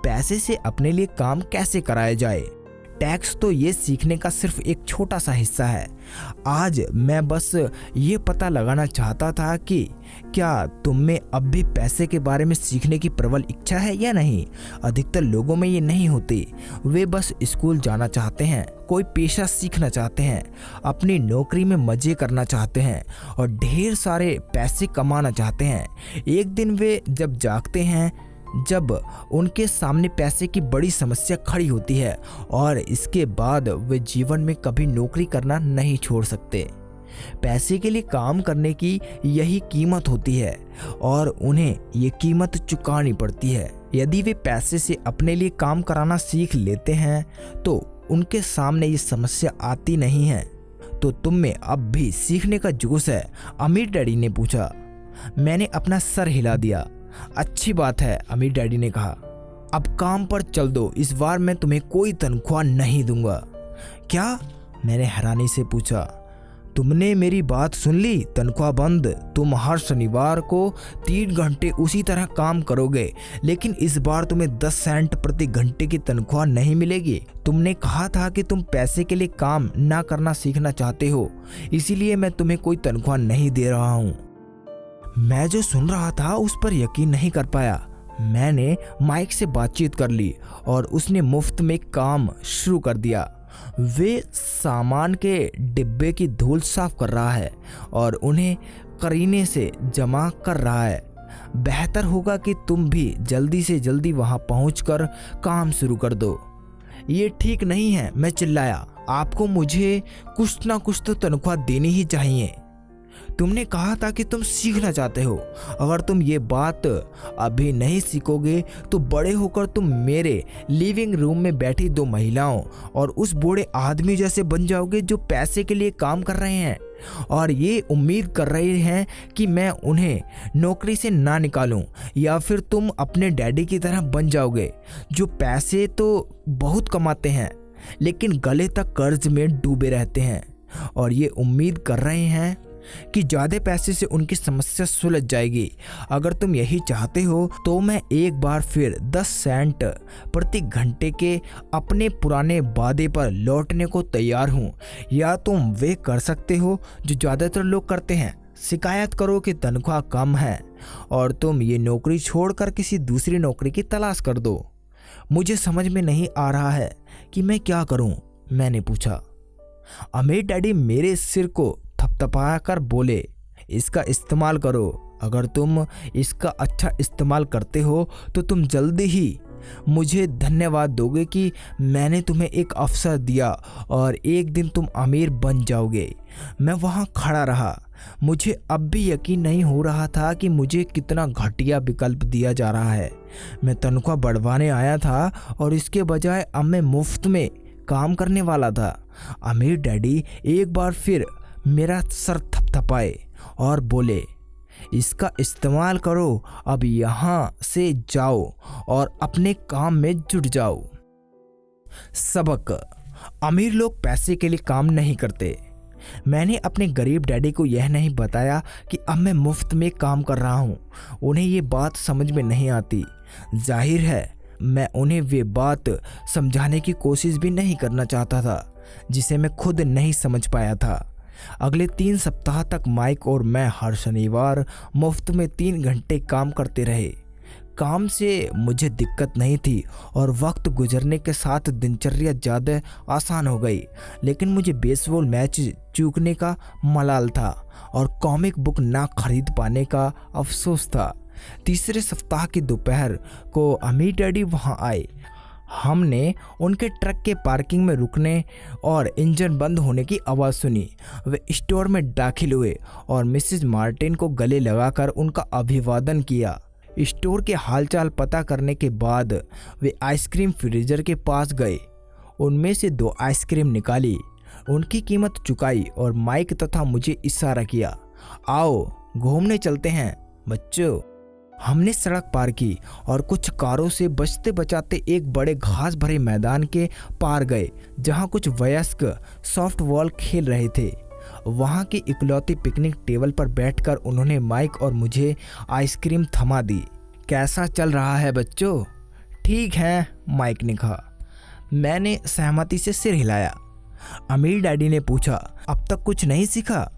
Speaker 1: पैसे से अपने लिए काम कैसे कराया जाए, टैक्स तो ये सीखने का सिर्फ एक छोटा सा हिस्सा है। आज मैं बस ये पता लगाना चाहता था कि क्या तुम में अब भी पैसे के बारे में सीखने की प्रबल इच्छा है या नहीं। अधिकतर लोगों में ये नहीं होती। वे बस स्कूल जाना चाहते हैं, कोई पेशा सीखना चाहते हैं, अपनी नौकरी में मज़े करना चाहते हैं और ढेर सारे पैसे कमाना चाहते हैं। एक दिन वे जब जागते हैं जब उनके सामने पैसे की बड़ी समस्या खड़ी होती है और इसके बाद वे जीवन में कभी नौकरी करना नहीं छोड़ सकते। पैसे के लिए काम करने की यही कीमत होती है और उन्हें ये कीमत चुकानी पड़ती है। यदि वे पैसे से अपने लिए काम कराना सीख लेते हैं तो उनके सामने ये समस्या आती नहीं है। तो तुम में अब भी सीखने का जोश है? अमीर डैडी ने पूछा। मैंने अपना सर हिला दिया। अच्छी बात है, अमीर डैडी ने कहा। अब काम पर चल दो, इस बार मैं तुम्हें कोई तनख्वाह नहीं दूंगा। क्या? मैंने हैरानी से पूछा। तुमने मेरी बात सुन ली? तनख्वाह बंद। तुम हर शनिवार को 3 घंटे उसी तरह काम करोगे, लेकिन इस बार तुम्हें 10 सेंट प्रति घंटे की तनख्वाह नहीं मिलेगी। तुमने कहा था कि तुम पैसे के लिए काम ना करना सीखना चाहते हो, इसीलिए मैं तुम्हें कोई तनख्वाह नहीं दे रहा हूँ। मैं जो सुन रहा था उस पर यकीन नहीं कर पाया। मैंने माइक से बातचीत कर ली और उसने मुफ्त में काम शुरू कर दिया। वे सामान के डिब्बे की धूल साफ कर रहा है और उन्हें करीने से जमा कर रहा है। बेहतर होगा कि तुम भी जल्दी से जल्दी वहां पहुंचकर काम शुरू कर दो। ये ठीक नहीं है, मैं चिल्लाया। आपको मुझे कुछ ना कुछ तो तनख्वाह देनी ही चाहिए। तुमने कहा था कि तुम सीखना चाहते हो। अगर तुम ये बात अभी नहीं सीखोगे तो बड़े होकर तुम मेरे लिविंग रूम में बैठी 2 महिलाओं और उस बूढ़े आदमी जैसे बन जाओगे जो पैसे के लिए काम कर रहे हैं और ये उम्मीद कर रहे हैं कि मैं उन्हें नौकरी से ना निकालूं, या फिर तुम अपने डैडी की तरह बन जाओगे जो पैसे तो बहुत कमाते हैं लेकिन गले तक कर्ज में डूबे रहते हैं और ये उम्मीद कर रहे हैं कि ज़्यादा पैसे से उनकी समस्या सुलझ जाएगी। अगर तुम यही चाहते हो तो मैं एक बार फिर 10 सेंट प्रति घंटे के अपने पुराने वादे पर लौटने को तैयार हूँ। या तुम वे कर सकते हो जो ज़्यादातर लोग करते हैं, शिकायत करो कि तनख्वाह कम है और तुम ये नौकरी छोड़कर किसी दूसरी नौकरी की तलाश कर दो। मुझे समझ में नहीं आ रहा है कि मैं क्या करूँ, मैंने पूछा। अमीर डैडी मेरे सिर को थपथपा कर बोले, इसका इस्तेमाल करो। अगर तुम इसका अच्छा इस्तेमाल करते हो तो तुम जल्दी ही मुझे धन्यवाद दोगे कि मैंने तुम्हें एक अवसर दिया और एक दिन तुम अमीर बन जाओगे। मैं वहाँ खड़ा रहा। मुझे अब भी यकीन नहीं हो रहा था कि मुझे कितना घटिया विकल्प दिया जा रहा है। मैं तनख्वाह बढ़वाने आया था और इसके बजाय अब मैं मुफ्त में काम करने वाला था। अमीर डैडी एक बार फिर मेरा सर थपथपाए और बोले, इसका इस्तेमाल करो। अब यहाँ से जाओ और अपने काम में जुट जाओ। सबक। अमीर लोग पैसे के लिए काम नहीं करते। मैंने अपने गरीब डैडी को यह नहीं बताया कि अब मैं मुफ्त में काम कर रहा हूँ। उन्हें ये बात समझ में नहीं आती। जाहिर है मैं उन्हें वे बात समझाने की कोशिश भी नहीं करना चाहता था जिसे मैं खुद नहीं समझ पाया था। अगले 3 सप्ताह तक माइक और मैं हर शनिवार मुफ्त में 3 घंटे काम करते रहे। काम से मुझे दिक्कत नहीं थी और वक्त गुजरने के साथ दिनचर्या ज़्यादा आसान हो गई, लेकिन मुझे बेसबॉल मैच चूकने का मलाल था और कॉमिक बुक ना खरीद पाने का अफसोस था। तीसरे सप्ताह की दोपहर को अमीर डैडी वहाँ आए। हमने उनके ट्रक के पार्किंग में रुकने और इंजन बंद होने की आवाज़ सुनी। वे स्टोर में दाखिल हुए और मिसेस मार्टिन को गले लगाकर उनका अभिवादन किया। स्टोर के हालचाल पता करने के बाद वे आइसक्रीम फ्रीजर के पास गए। उनमें से 2 आइसक्रीम निकाली, उनकी कीमत चुकाई और माइक तथा मुझे इशारा किया, आओ घूमने चलते हैं बच्चों। हमने सड़क पार की और कुछ कारों से बचते बचाते एक बड़े घास भरे मैदान के पार गए जहां कुछ वयस्क सॉफ्टबॉल खेल रहे थे। वहां की इकलौती पिकनिक टेबल पर बैठकर उन्होंने माइक और मुझे आइसक्रीम थमा दी। कैसा चल रहा है बच्चों? ठीक है, माइक ने कहा। मैंने सहमति से सिर हिलाया। अमीर डैडी ने पूछा, अब तक कुछ नहीं सीखा?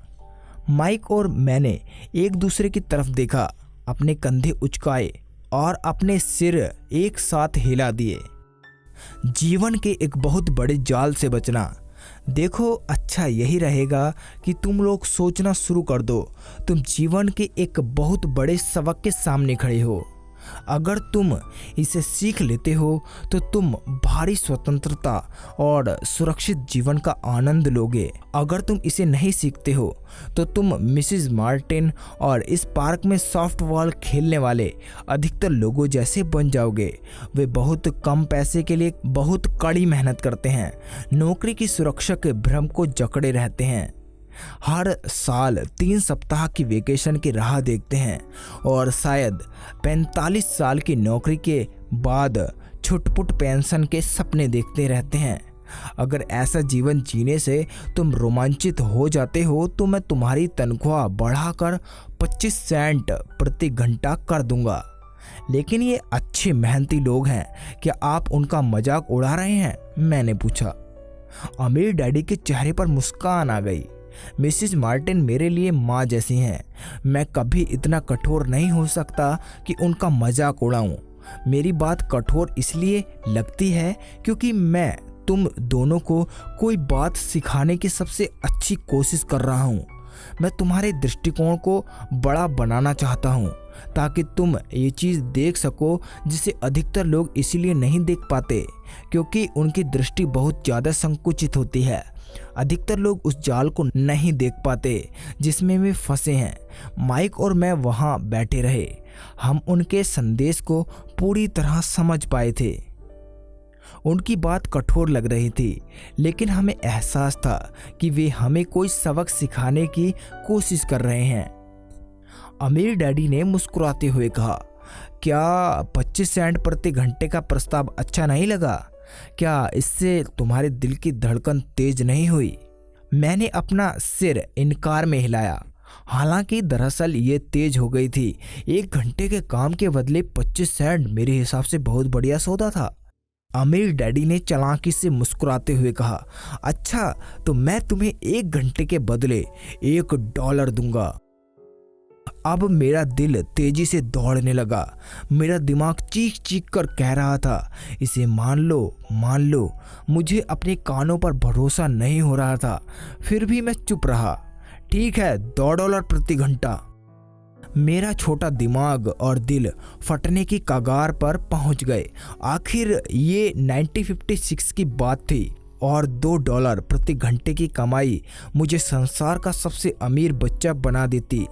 Speaker 1: माइक और मैंने एक दूसरे की तरफ देखा, अपने कंधे उचकाए और अपने सिर एक साथ हिला दिए। जीवन के एक बहुत बड़े जाल से बचना। देखो, अच्छा यही रहेगा कि तुम लोग सोचना शुरू कर दो। तुम जीवन के एक बहुत बड़े सबक के सामने खड़े हो। अगर तुम इसे सीख लेते हो तो तुम भारी स्वतंत्रता और सुरक्षित जीवन का आनंद लोगे। अगर तुम इसे नहीं सीखते हो तो तुम मिसेस मार्टिन और इस पार्क में सॉफ्टबॉल खेलने वाले अधिकतर लोगों जैसे बन जाओगे। वे बहुत कम पैसे के लिए बहुत कड़ी मेहनत करते हैं, नौकरी की सुरक्षा के भ्रम को जकड़े रहते हैं, हर साल 3 सप्ताह की वेकेशन की राह देखते हैं और शायद 45 साल की नौकरी के बाद छुटपुट पेंशन के सपने देखते रहते हैं। अगर ऐसा जीवन जीने से तुम रोमांचित हो जाते हो तो मैं तुम्हारी तनख्वाह बढ़ाकर 25 सेंट प्रति घंटा कर दूंगा। लेकिन ये अच्छे मेहनती लोग हैं, क्या आप उनका मजाक उड़ा रहे हैं? मैंने पूछा। अमीर डैडी के चेहरे पर मुस्कान आ गई। मिसेस मार्टिन मेरे लिए माँ जैसी हैं। मैं कभी इतना कठोर नहीं हो सकता कि उनका मजाक उड़ाऊं। मेरी बात कठोर इसलिए लगती है क्योंकि मैं तुम दोनों को कोई बात सिखाने की सबसे अच्छी कोशिश कर रहा हूँ। मैं तुम्हारे दृष्टिकोण को बड़ा बनाना चाहता हूँ ताकि तुम ये चीज़ देख सको जिसे अधिकतर लोग इसलिए नहीं देख पाते क्योंकि उनकी दृष्टि बहुत ज़्यादा संकुचित होती है। अधिकतर लोग उस जाल को नहीं देख पाते जिसमें वे फंसे हैं। माइक और मैं वहाँ बैठे रहे। हम उनके संदेश को पूरी तरह समझ पाए थे। उनकी बात कठोर लग रही थी, लेकिन हमें एहसास था कि वे हमें कोई सबक सिखाने की कोशिश कर रहे हैं। अमीर डैडी ने मुस्कुराते हुए कहा, क्या 25 सेंट प्रति घंटे का प्रस्ताव अच्छा नहीं लगा? क्या इससे तुम्हारे दिल की धड़कन तेज नहीं हुई? मैंने अपना सिर इनकार में हिलाया। हालांकि दरअसल ये तेज हो गई थी। 1 घंटे के काम के बदले 25 सेंट मेरे हिसाब से बहुत बढ़िया सौदा था। अमीर डैडी ने चालाकी से मुस्कुराते हुए कहा, अच्छा तो मैं तुम्हें 1 घंटे के बदले $1 दूंगा। अब मेरा दिल तेजी से दौड़ने लगा। मेरा दिमाग चीख चीख कर कह रहा था, इसे मान लो। मुझे अपने कानों पर भरोसा नहीं हो रहा था। फिर भी मैं चुप रहा। ठीक है, $2 प्रति घंटा। मेरा छोटा दिमाग और दिल फटने की कगार पर पहुंच गए। आखिर ये 1956 की बात थी और $2 प्रति घंटे की कमाई मुझे संसार का सबसे अमीर बच्चा बना देती।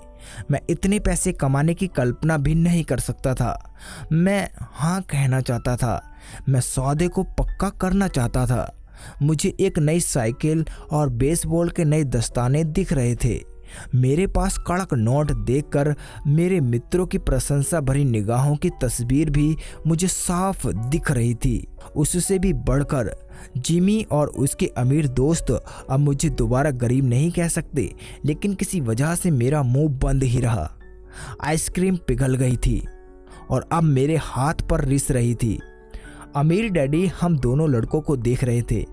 Speaker 1: मैं इतने पैसे कमाने की कल्पना भी नहीं कर सकता था। मैं हाँ कहना चाहता था। मैं सौदे को पक्का करना चाहता था। मुझे एक नई साइकिल और बेसबॉल के नए दस्ताने दिख रहे थे। मेरे पास कड़क नोट देखकर मेरे मित्रों की प्रशंसा भरी निगाहों की तस्वीर भी मुझे साफ दिख रही थी। उससे भी बढ़कर जिमी और उसके अमीर दोस्त अब मुझे दोबारा गरीब नहीं कह सकते, लेकिन किसी वजह से मेरा मुंह बंद ही रहा। आइसक्रीम पिघल गई थी और अब मेरे हाथ पर रिस रही थी। अमीर डैडी हम दोनों लड़कों को देख रहे थे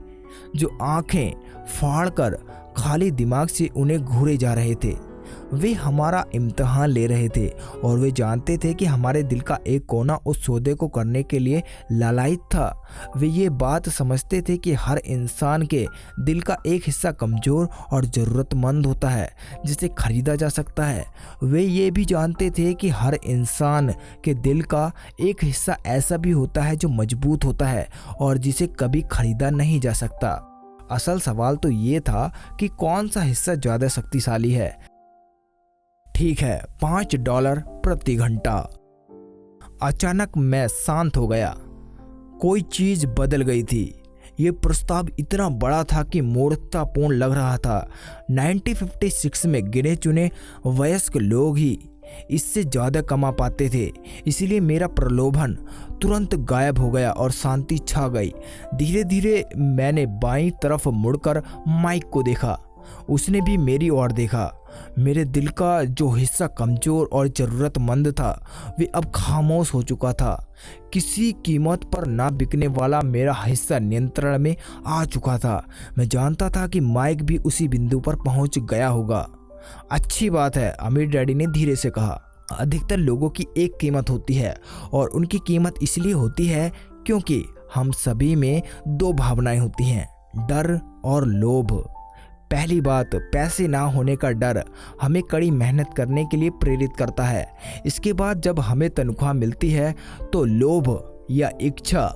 Speaker 1: जो आंखें फाड़कर खाली दिमाग से उन्हें घूरे जा रहे थे। वे हमारा इम्तिहान ले रहे थे और वे जानते थे कि हमारे दिल का एक कोना उस सौदे को करने के लिए लालायित था। वे ये बात समझते थे कि हर इंसान के दिल का एक हिस्सा कमज़ोर और ज़रूरतमंद होता है जिसे खरीदा जा सकता है। वे ये भी जानते थे कि हर इंसान के दिल का एक हिस्सा ऐसा भी होता है जो मजबूत होता है और जिसे कभी खरीदा नहीं जा सकता। असल सवाल तो ये था कि कौन सा हिस्सा ज़्यादा शक्तिशाली है। ठीक है, $5 प्रति घंटा। अचानक मैं शांत हो गया। कोई चीज़ बदल गई थी। ये प्रस्ताव इतना बड़ा था कि मूर्खतापूर्ण लग रहा था। 1956 में गिने चुने वयस्क लोग ही इससे ज़्यादा कमा पाते थे, इसलिए मेरा प्रलोभन तुरंत गायब हो गया और शांति छा गई। धीरे धीरे मैंने बाईं तरफ मुड़कर माइक को देखा। उसने भी मेरी ओर देखा। मेरे दिल का जो हिस्सा कमज़ोर और ज़रूरतमंद था वे अब खामोश हो चुका था। किसी कीमत पर ना बिकने वाला मेरा हिस्सा नियंत्रण में आ चुका था। मैं जानता था कि माइक भी उसी बिंदु पर पहुंच गया होगा। अच्छी बात है, अमीर डैडी ने धीरे से कहा। अधिकतर लोगों की एक कीमत होती है और उनकी कीमत इसलिए होती है क्योंकि हम सभी में दो भावनाएं होती हैं, डर और लोभ। पहली बात, पैसे ना होने का डर हमें कड़ी मेहनत करने के लिए प्रेरित करता है। इसके बाद जब हमें तनख्वाह मिलती है तो लोभ या इच्छा,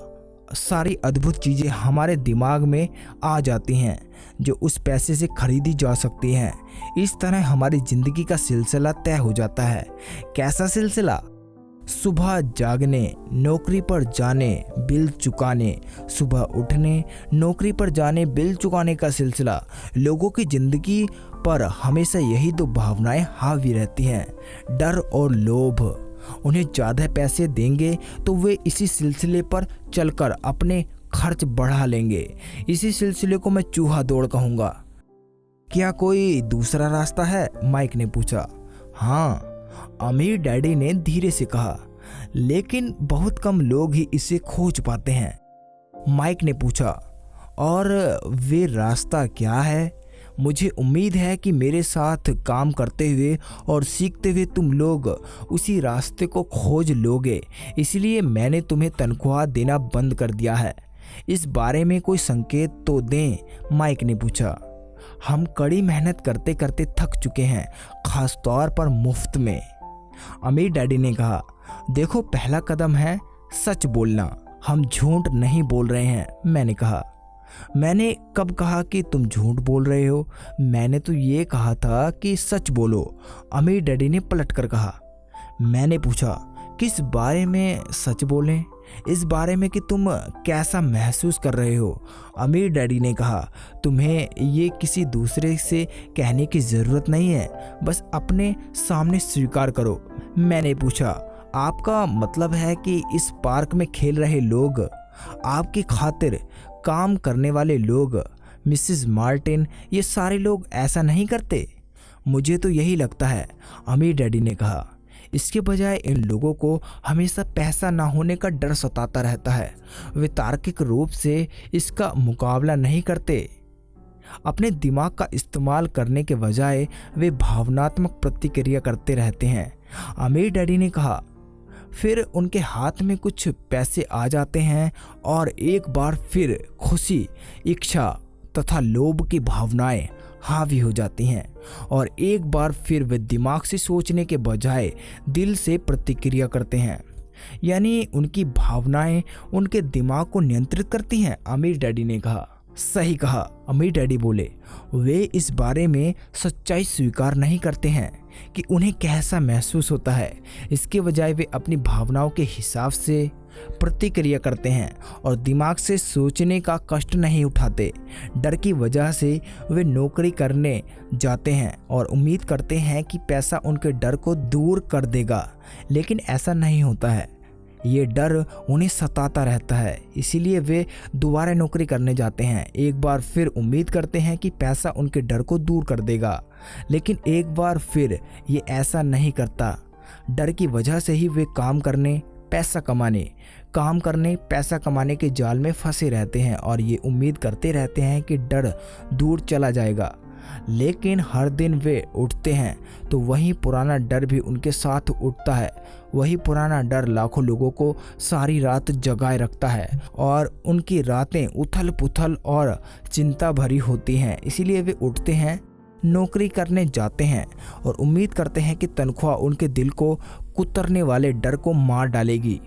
Speaker 1: सारी अद्भुत चीज़ें हमारे दिमाग में आ जाती हैं जो उस पैसे से खरीदी जा सकती हैं। इस तरह हमारी ज़िंदगी का सिलसिला तय हो जाता है। कैसा सिलसिला? सुबह जागने, नौकरी पर जाने, बिल चुकाने, सुबह उठने, नौकरी पर जाने, बिल चुकाने का सिलसिला। लोगों की ज़िंदगी पर हमेशा यही दो भावनाएं हावी रहती हैं, डर और लोभ। उन्हें ज़्यादा पैसे देंगे तो वे इसी सिलसिले पर चलकर अपने खर्च बढ़ा लेंगे। इसी सिलसिले को मैं चूहा दौड़ कहूँगा। क्या कोई दूसरा रास्ता है? माइक ने पूछा। हाँ, अमीर डैडी ने धीरे से कहा, लेकिन बहुत कम लोग ही इसे खोज पाते हैं। माइक ने पूछा, और वे रास्ता क्या है? मुझे उम्मीद है कि मेरे साथ काम करते हुए और सीखते हुए तुम लोग उसी रास्ते को खोज लोगे, इसलिए मैंने तुम्हें तनख्वाह देना बंद कर दिया है। इस बारे में कोई संकेत तो दें, माइक ने पूछा। हम कड़ी मेहनत करते करते थक चुके हैं, खास तौर पर मुफ्त में। अमीर डैडी ने कहा, देखो, पहला कदम है सच बोलना। हम झूठ नहीं बोल रहे हैं। मैंने कहा, मैंने कब कहा कि तुम झूठ बोल रहे हो? मैंने तो ये कहा था कि सच बोलो। अमीर डैडी ने पलट कर कहा। मैंने पूछा, किस बारे में सच बोलें? इस बारे में कि तुम कैसा महसूस कर रहे हो। अमीर डैडी ने कहा, तुम्हें ये किसी दूसरे से कहने की ज़रूरत नहीं है, बस अपने सामने स्वीकार करो। मैंने पूछा, आपका मतलब है कि इस पार्क में खेल रहे लोग, आपकी खातिर काम करने वाले लोग, मिसेस मार्टिन, ये सारे लोग ऐसा नहीं करते? मुझे तो यही लगता है, अमीर डैडी ने कहा। इसके बजाय इन लोगों को हमेशा पैसा ना होने का डर सताता रहता है। वे तार्किक रूप से इसका मुकाबला नहीं करते। अपने दिमाग का इस्तेमाल करने के बजाय वे भावनात्मक प्रतिक्रिया करते रहते हैं। अमीर डैडी ने कहा, फिर उनके हाथ में कुछ पैसे आ जाते हैं और एक बार फिर खुशी, इच्छा तथा लोभ की भावनाएं हावी हो जाती हैं और एक बार फिर वे दिमाग से सोचने के बजाय दिल से प्रतिक्रिया करते हैं। यानी उनकी भावनाएं उनके दिमाग को नियंत्रित करती हैं, अमीर डैडी ने कहा। सही कहा, अमीर डैडी बोले। वे इस बारे में सच्चाई स्वीकार नहीं करते हैं। कि उन्हें कैसा महसूस होता है। इसके बजाय वे अपनी भावनाओं के हिसाब से प्रतिक्रिया करते हैं और दिमाग से सोचने का कष्ट नहीं उठाते। डर की वजह से वे नौकरी करने जाते हैं और उम्मीद करते हैं कि पैसा उनके डर को दूर कर देगा, लेकिन ऐसा नहीं होता है। ये डर उन्हें सताता रहता है, इसीलिए वे दोबारा नौकरी करने जाते हैं। एक बार फिर उम्मीद करते हैं कि पैसा उनके डर को दूर कर देगा, लेकिन एक बार फिर ये ऐसा नहीं करता। डर की वजह से ही वे काम करने पैसा कमाने के जाल में फंसे रहते हैं और ये उम्मीद करते रहते हैं कि डर दूर चला जाएगा। लेकिन हर दिन वे उठते हैं तो वही पुराना डर भी उनके साथ उठता है। वही पुराना डर लाखों लोगों को सारी रात जगाए रखता है और उनकी रातें उथल पुथल और चिंता भरी होती हैं। इसीलिए वे उठते हैं, नौकरी करने जाते हैं और उम्मीद करते हैं कि तनख्वाह उनके दिल को कुतरने वाले डर को मार डालेगी।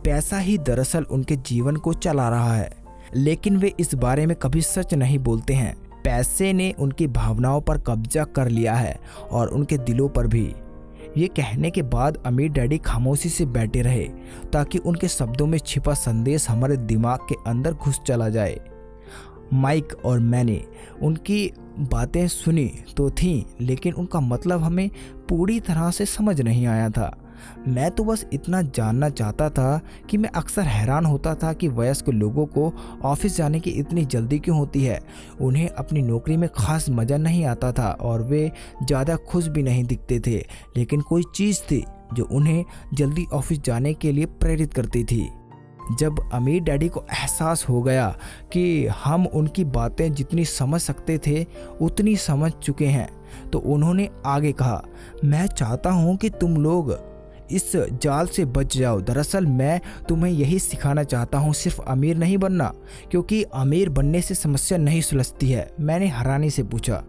Speaker 1: पैसा ही दरअसल उनके जीवन को चला रहा है, लेकिन वे इस बारे में कभी सच नहीं बोलते हैं। पैसे ने उनकी भावनाओं पर कब्जा कर लिया है और उनके दिलों पर भी। ये कहने के बाद अमीर डैडी खामोशी से बैठे रहे ताकि उनके शब्दों में छिपा संदेश हमारे दिमाग के अंदर घुस चला जाए। माइक और मैंने उनकी बातें सुनी तो थीं, लेकिन उनका मतलब हमें पूरी तरह से समझ नहीं आया था। मैं तो बस इतना जानना चाहता था कि मैं अक्सर हैरान होता था कि वयस्क लोगों को ऑफिस जाने की इतनी जल्दी क्यों होती है। उन्हें अपनी नौकरी में खास मज़ा नहीं आता था और वे ज़्यादा खुश भी नहीं दिखते थे, लेकिन कोई चीज़ थी जो उन्हें जल्दी ऑफिस जाने के लिए प्रेरित करती थी। जब अमीर डैडी को एहसास हो गया कि हम उनकी बातें जितनी समझ सकते थे उतनी समझ चुके हैं, तो उन्होंने आगे कहा, मैं चाहता हूँ कि तुम लोग इस जाल से बच जाओ। दरअसल मैं तुम्हें यही सिखाना चाहता हूँ, सिर्फ अमीर नहीं बनना, क्योंकि अमीर बनने से समस्या नहीं सुलझती है। मैंने हैरानी से पूछा,